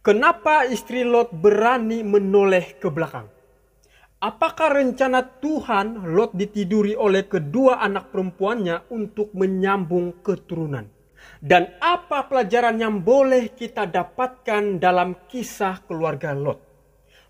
Kenapa istri Lot berani menoleh ke belakang? Apakah rencana Tuhan Lot ditiduri oleh kedua anak perempuannya untuk menyambung keturunan? Dan apa pelajaran yang boleh kita dapatkan dalam kisah keluarga Lot?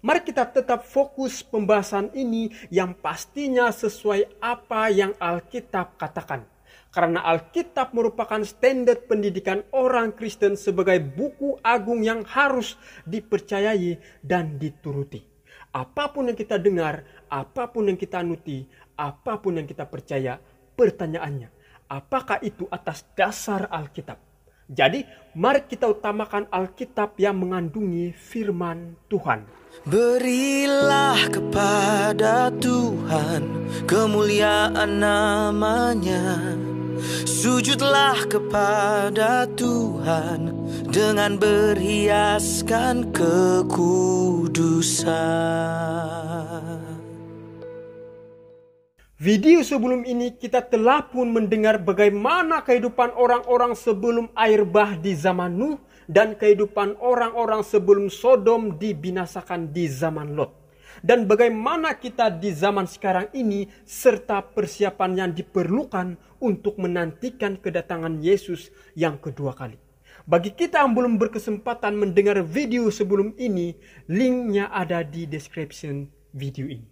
Mari kita tetap fokus pembahasan ini yang pastinya sesuai apa yang Alkitab katakan. Karena Alkitab merupakan standar pendidikan orang Kristen sebagai buku agung yang harus dipercayai dan dituruti. Apapun yang kita dengar, apapun yang kita anuti, apapun yang kita percaya, pertanyaannya, apakah itu atas dasar Alkitab? Jadi, mari kita utamakan Alkitab yang mengandungi firman Tuhan. Berilah kepada Tuhan kemuliaan namanya. Sujudlah kepada Tuhan dengan berhiaskan kekudusan. Video sebelum ini kita telah pun mendengar bagaimana kehidupan orang-orang sebelum air bah di zaman Nuh dan kehidupan orang-orang sebelum Sodom dibinasakan di zaman Lot. Dan bagaimana kita di zaman sekarang ini serta persiapan yang diperlukan untuk menantikan kedatangan Yesus yang kedua kali. Bagi kita yang belum berkesempatan mendengar video sebelum ini, linknya ada di description video ini.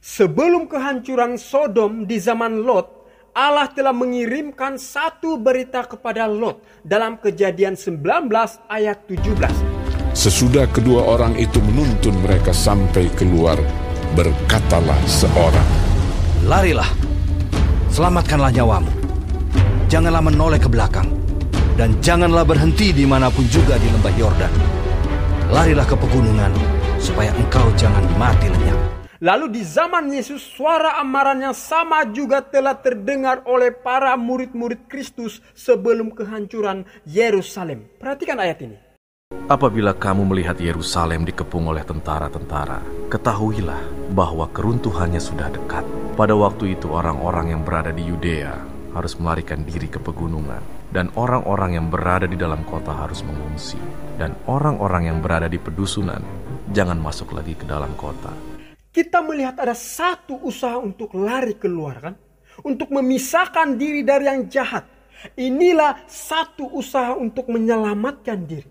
Sebelum kehancuran Sodom di zaman Lot, Allah telah mengirimkan satu berita kepada Lot dalam Kejadian 19 ayat 17. Sesudah kedua orang itu menuntun mereka sampai keluar, berkatalah seorang, "Larilah, selamatkanlah nyawamu. Janganlah menoleh ke belakang, dan janganlah berhenti dimanapun juga di lembah Yordan. Larilah ke pegunungan, supaya engkau jangan mati lenyap." Lalu di zaman Yesus, suara amaran yang sama juga telah terdengar oleh para murid-murid Kristus sebelum kehancuran Yerusalem. Perhatikan ayat ini. Apabila kamu melihat Yerusalem dikepung oleh tentara-tentara, ketahuilah bahwa keruntuhannya sudah dekat. Pada waktu itu orang-orang yang berada di Yudea harus melarikan diri ke pegunungan, dan orang-orang yang berada di dalam kota harus mengungsi, dan orang-orang yang berada di pedusunan jangan masuk lagi ke dalam kota. Kita melihat ada satu usaha untuk lari keluar, kan? Untuk memisahkan diri dari yang jahat. Inilah satu usaha untuk menyelamatkan diri.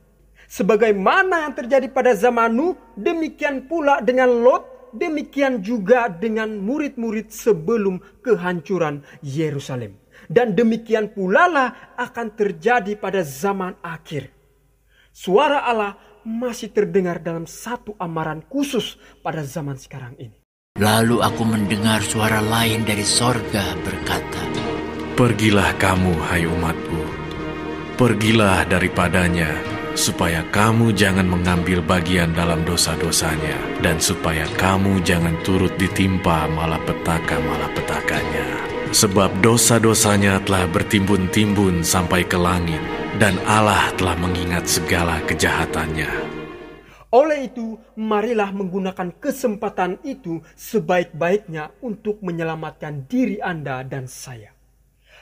Sebagaimana yang terjadi pada zaman Nuh, demikian pula dengan Lot, demikian juga dengan murid-murid sebelum kehancuran Yerusalem. Dan demikian pula lah akan terjadi pada zaman akhir. Suara Allah masih terdengar dalam satu amaran khusus pada zaman sekarang ini. Lalu aku mendengar suara lain dari sorga berkata, Pergilah kamu, hai umatku, pergilah daripadanya, supaya kamu jangan mengambil bagian dalam dosa-dosanya, dan supaya kamu jangan turut ditimpa malapetaka-malapetakanya. Sebab dosa-dosanya telah bertimbun-timbun sampai ke langit, dan Allah telah mengingat segala kejahatannya. Oleh itu, marilah menggunakan kesempatan itu sebaik-baiknya untuk menyelamatkan diri Anda dan saya.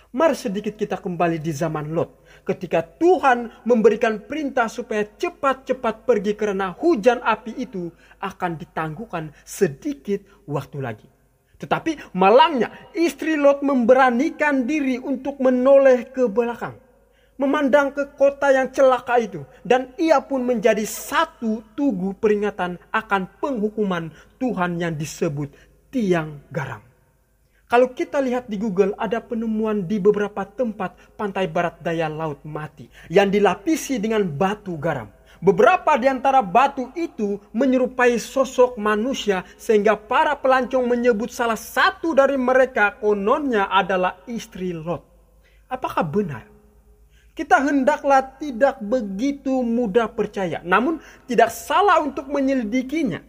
Mari sedikit kita kembali di zaman Lot, ketika Tuhan memberikan perintah supaya cepat-cepat pergi karena hujan api itu akan ditangguhkan sedikit waktu lagi. Tetapi malangnya istri Lot memberanikan diri untuk menoleh ke belakang, memandang ke kota yang celaka itu, dan ia pun menjadi satu tugu peringatan akan penghukuman Tuhan yang disebut tiang garam. Kalau kita lihat di Google, ada penemuan di beberapa tempat pantai barat daya Laut Mati yang dilapisi dengan batu garam. Beberapa di antara batu itu menyerupai sosok manusia sehingga para pelancong menyebut salah satu dari mereka kononnya adalah istri Lot. Apakah benar? Kita hendaklah tidak begitu mudah percaya, namun tidak salah untuk menyelidikinya.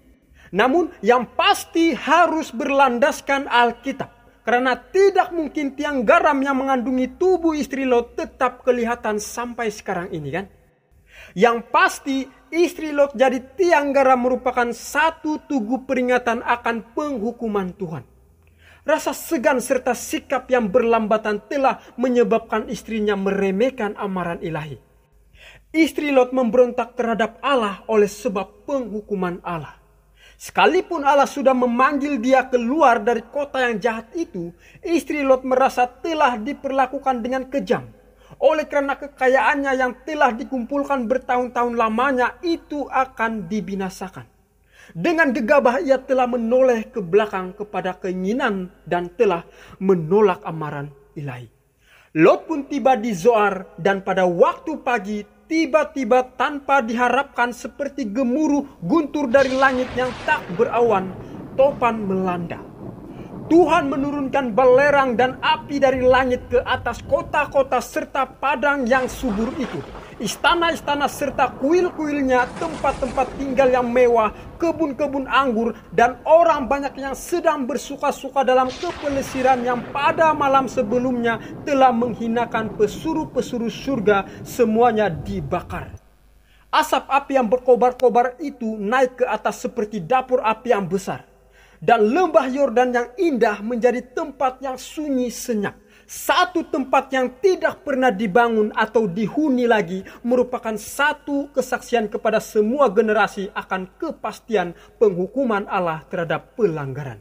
Namun yang pasti harus berlandaskan Alkitab. Karena tidak mungkin tiang garam yang mengandungi tubuh istri Lot tetap kelihatan sampai sekarang ini, kan? Yang pasti istri Lot jadi tiang garam merupakan satu tugu peringatan akan penghukuman Tuhan. Rasa segan serta sikap yang berlambatan telah menyebabkan istrinya meremehkan amaran ilahi. Istri Lot memberontak terhadap Allah oleh sebab penghukuman Allah. Sekalipun Allah sudah memanggil dia keluar dari kota yang jahat itu, istri Lot merasa telah diperlakukan dengan kejam. Oleh karena kekayaannya yang telah dikumpulkan bertahun-tahun lamanya itu akan dibinasakan. Dengan gegabah ia telah menoleh ke belakang kepada keinginan dan telah menolak amaran ilahi. Lot pun tiba di Zoar dan pada waktu pagi tiba-tiba tanpa diharapkan seperti gemuruh guntur dari langit yang tak berawan, topan melanda. Tuhan menurunkan belerang dan api dari langit ke atas kota-kota serta padang yang subur itu. Istana-istana serta kuil-kuilnya, tempat-tempat tinggal yang mewah, kebun-kebun anggur, dan orang banyak yang sedang bersuka-suka dalam kepelesiran yang pada malam sebelumnya telah menghinakan pesuruh-pesuruh surga, semuanya dibakar. Asap api yang berkobar-kobar itu naik ke atas seperti dapur api yang besar. Dan lembah Yordan yang indah menjadi tempat yang sunyi senyap. Satu tempat yang tidak pernah dibangun atau dihuni lagi, merupakan satu kesaksian kepada semua generasi akan kepastian penghukuman Allah terhadap pelanggaran.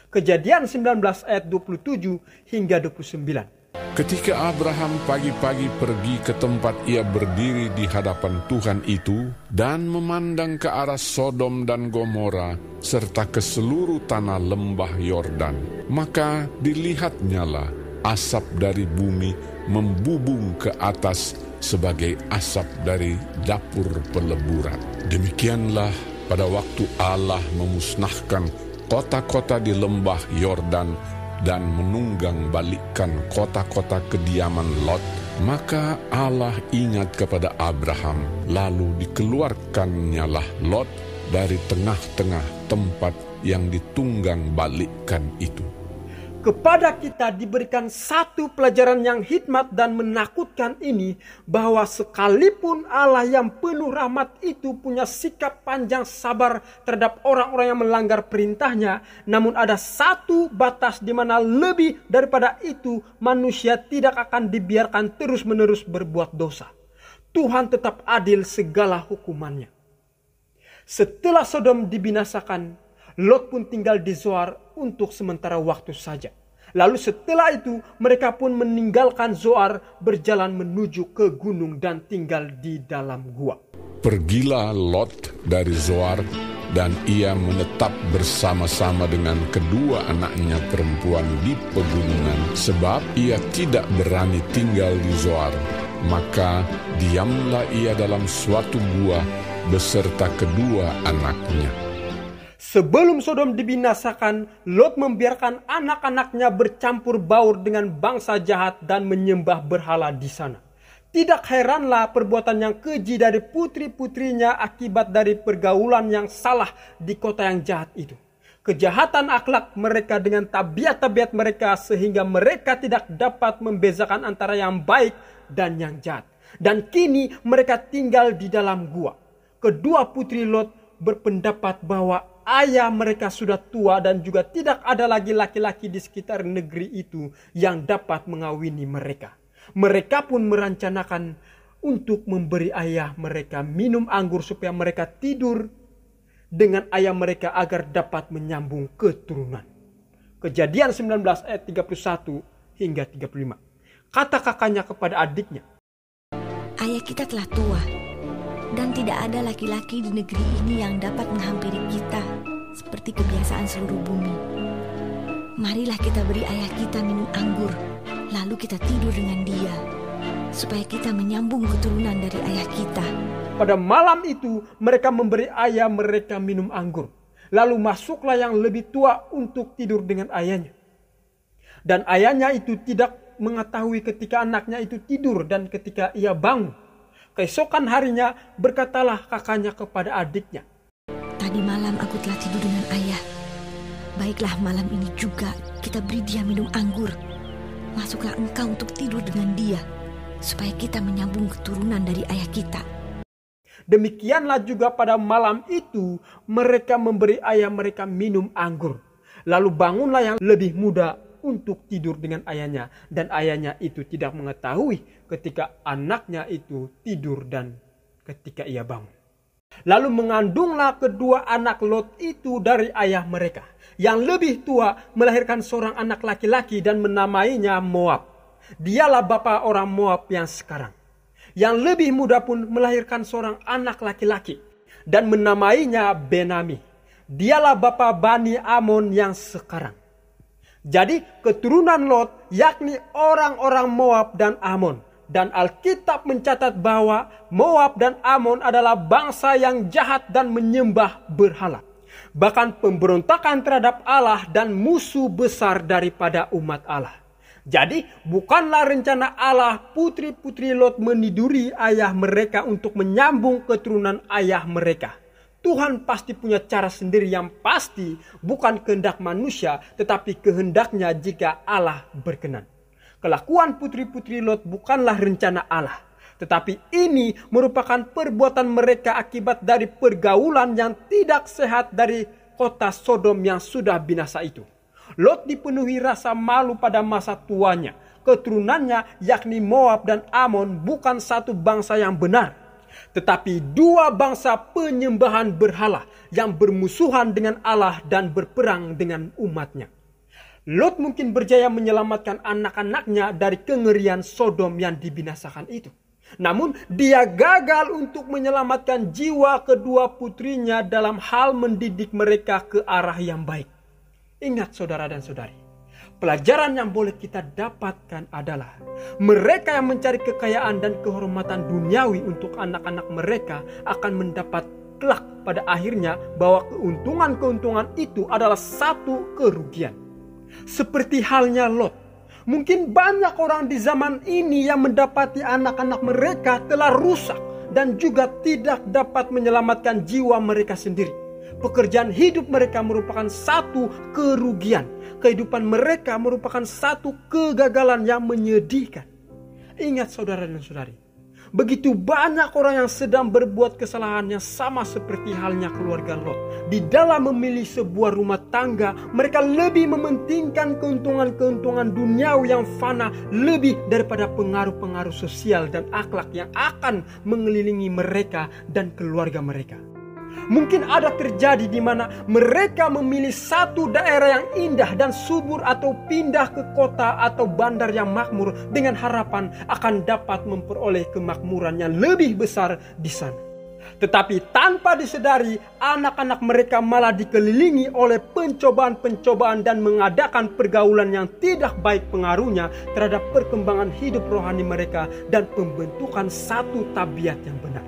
Kejadian 19 ayat 27 hingga 29. Ketika Abraham pagi-pagi pergi ke tempat ia berdiri di hadapan Tuhan itu dan memandang ke arah Sodom dan Gomora serta ke seluruh tanah lembah Yordan, maka dilihatnyalah asap dari bumi membubung ke atas sebagai asap dari dapur peleburan. Demikianlah pada waktu Allah memusnahkan kota-kota di lembah Yordan dan menunggang balikkan kota-kota kediaman Lot, maka Allah ingat kepada Abraham, lalu dikeluarkannyalah Lot dari tengah-tengah tempat yang ditunggang balikkan itu. Kepada kita diberikan satu pelajaran yang hikmat dan menakutkan ini, bahwa sekalipun Allah yang penuh rahmat itu punya sikap panjang sabar terhadap orang-orang yang melanggar perintahnya, namun ada satu batas di mana lebih daripada itu manusia tidak akan dibiarkan terus-menerus berbuat dosa. Tuhan tetap adil segala hukumannya. Setelah Sodom dibinasakan, Lot pun tinggal di Zoar untuk sementara waktu saja. Lalu setelah itu mereka pun meninggalkan Zoar, berjalan menuju ke gunung dan tinggal di dalam gua. Pergilah Lot dari Zoar dan ia menetap bersama-sama dengan kedua anaknya perempuan di pegunungan, sebab ia tidak berani tinggal di Zoar. Maka diamlah ia dalam suatu gua beserta kedua anaknya. Sebelum Sodom dibinasakan, Lot membiarkan anak-anaknya bercampur baur dengan bangsa jahat dan menyembah berhala di sana. Tidak heranlah perbuatan yang keji dari putri-putrinya akibat dari pergaulan yang salah di kota yang jahat itu. Kejahatan akhlak mereka dengan tabiat-tabiat mereka sehingga mereka tidak dapat membezakan antara yang baik dan yang jahat. Dan kini mereka tinggal di dalam gua. Kedua putri Lot berpendapat bahwa ayah mereka sudah tua dan juga tidak ada lagi laki-laki di sekitar negeri itu yang dapat mengawini mereka. Mereka pun merencanakan untuk memberi ayah mereka minum anggur supaya mereka tidur dengan ayah mereka agar dapat menyambung keturunan. Kejadian 19 ayat 31 hingga 35. Kata kakaknya kepada adiknya, "Ayah kita telah tua, dan tidak ada laki-laki di negeri ini yang dapat menghampiri kita seperti kebiasaan seluruh bumi. Marilah kita beri ayah kita minum anggur, lalu kita tidur dengan dia, supaya kita menyambung keturunan dari ayah kita." Pada malam itu mereka memberi ayah mereka minum anggur. Lalu masuklah yang lebih tua untuk tidur dengan ayahnya. Dan ayahnya itu tidak mengetahui ketika anaknya itu tidur dan ketika ia bangun. Keesokan harinya berkatalah kakaknya kepada adiknya, "Tadi malam aku telah tidur dengan ayah. Baiklah malam ini juga kita beri dia minum anggur. Masuklah engkau untuk tidur dengan dia, supaya kita menyambung keturunan dari ayah kita." Demikianlah juga pada malam itu mereka memberi ayah mereka minum anggur. Lalu bangunlah yang lebih muda untuk tidur dengan ayahnya. Dan ayahnya itu tidak mengetahui ketika anaknya itu tidur dan ketika ia bangun. Lalu mengandunglah kedua anak Lot itu dari ayah mereka. Yang lebih tua melahirkan seorang anak laki-laki dan menamainya Moab. Dialah bapa orang Moab yang sekarang. Yang lebih muda pun melahirkan seorang anak laki-laki dan menamainya Benami. Dialah bapa Bani Amon yang sekarang. Jadi keturunan Lot yakni orang-orang Moab dan Amon. Dan Alkitab mencatat bahwa Moab dan Amon adalah bangsa yang jahat dan menyembah berhala. Bahkan pemberontakan terhadap Allah dan musuh besar daripada umat Allah. Jadi bukanlah rencana Allah putri-putri Lot meniduri ayah mereka untuk menyambung keturunan ayah mereka. Tuhan pasti punya cara sendiri yang pasti, bukan kehendak manusia, tetapi kehendaknya jika Allah berkenan. Kelakuan putri-putri Lot bukanlah rencana Allah. Tetapi ini merupakan perbuatan mereka akibat dari pergaulan yang tidak sehat dari kota Sodom yang sudah binasa itu. Lot dipenuhi rasa malu pada masa tuanya. Keturunannya yakni Moab dan Amon bukan satu bangsa yang benar. Tetapi dua bangsa penyembahan berhala yang bermusuhan dengan Allah dan berperang dengan umatnya. Lot mungkin berjaya menyelamatkan anak-anaknya dari kengerian Sodom yang dibinasakan itu. Namun dia gagal untuk menyelamatkan jiwa kedua putrinya dalam hal mendidik mereka ke arah yang baik. Ingat saudara dan saudari, pelajaran yang boleh kita dapatkan adalah mereka yang mencari kekayaan dan kehormatan duniawi untuk anak-anak mereka akan mendapat kelak pada akhirnya bahwa keuntungan-keuntungan itu adalah satu kerugian. Seperti halnya Lot. Mungkin banyak orang di zaman ini yang mendapati anak-anak mereka telah rusak dan juga tidak dapat menyelamatkan jiwa mereka sendiri. Pekerjaan hidup mereka merupakan satu kerugian. Kehidupan mereka merupakan satu kegagalan yang menyedihkan. Ingat saudara dan saudari, begitu banyak orang yang sedang berbuat kesalahan yang sama seperti halnya keluarga Lot. Di dalam memilih sebuah rumah tangga, mereka lebih mementingkan keuntungan-keuntungan duniawi yang fana lebih daripada pengaruh-pengaruh sosial dan akhlak yang akan mengelilingi mereka dan keluarga mereka. Mungkin ada terjadi di mana mereka memilih satu daerah yang indah dan subur atau pindah ke kota atau bandar yang makmur dengan harapan akan dapat memperoleh kemakmuran yang lebih besar di sana. Tetapi tanpa disadari, anak-anak mereka malah dikelilingi oleh pencobaan-pencobaan dan mengadakan pergaulan yang tidak baik pengaruhnya terhadap perkembangan hidup rohani mereka dan pembentukan satu tabiat yang benar.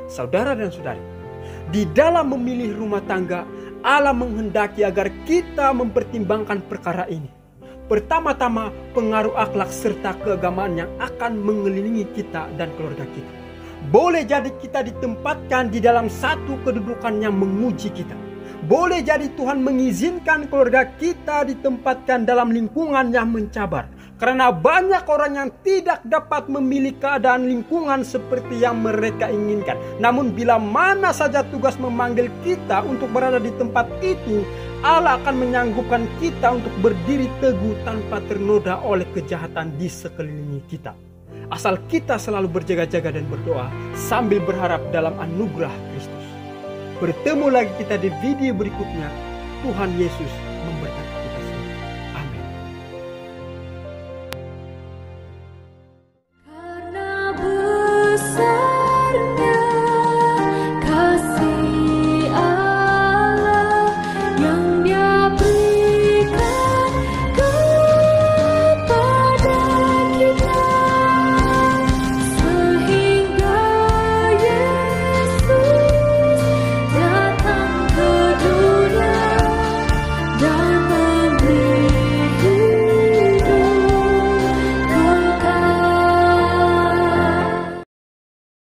Saudara dan saudari, di dalam memilih rumah tangga, Allah menghendaki agar kita mempertimbangkan perkara ini. Pertama-tama, pengaruh akhlak serta keagamaan yang akan mengelilingi kita dan keluarga kita. Boleh jadi kita ditempatkan di dalam satu kedudukan yang menguji kita. Boleh jadi Tuhan mengizinkan keluarga kita ditempatkan dalam lingkungan yang mencabar. Karena banyak orang yang tidak dapat memilih keadaan lingkungan seperti yang mereka inginkan. Namun bila mana saja tugas memanggil kita untuk berada di tempat itu, Allah akan menyanggupkan kita untuk berdiri teguh tanpa ternoda oleh kejahatan di sekeliling kita. Asal kita selalu berjaga-jaga dan berdoa sambil berharap dalam anugerah Kristus. Bertemu lagi kita di video berikutnya. Tuhan Yesus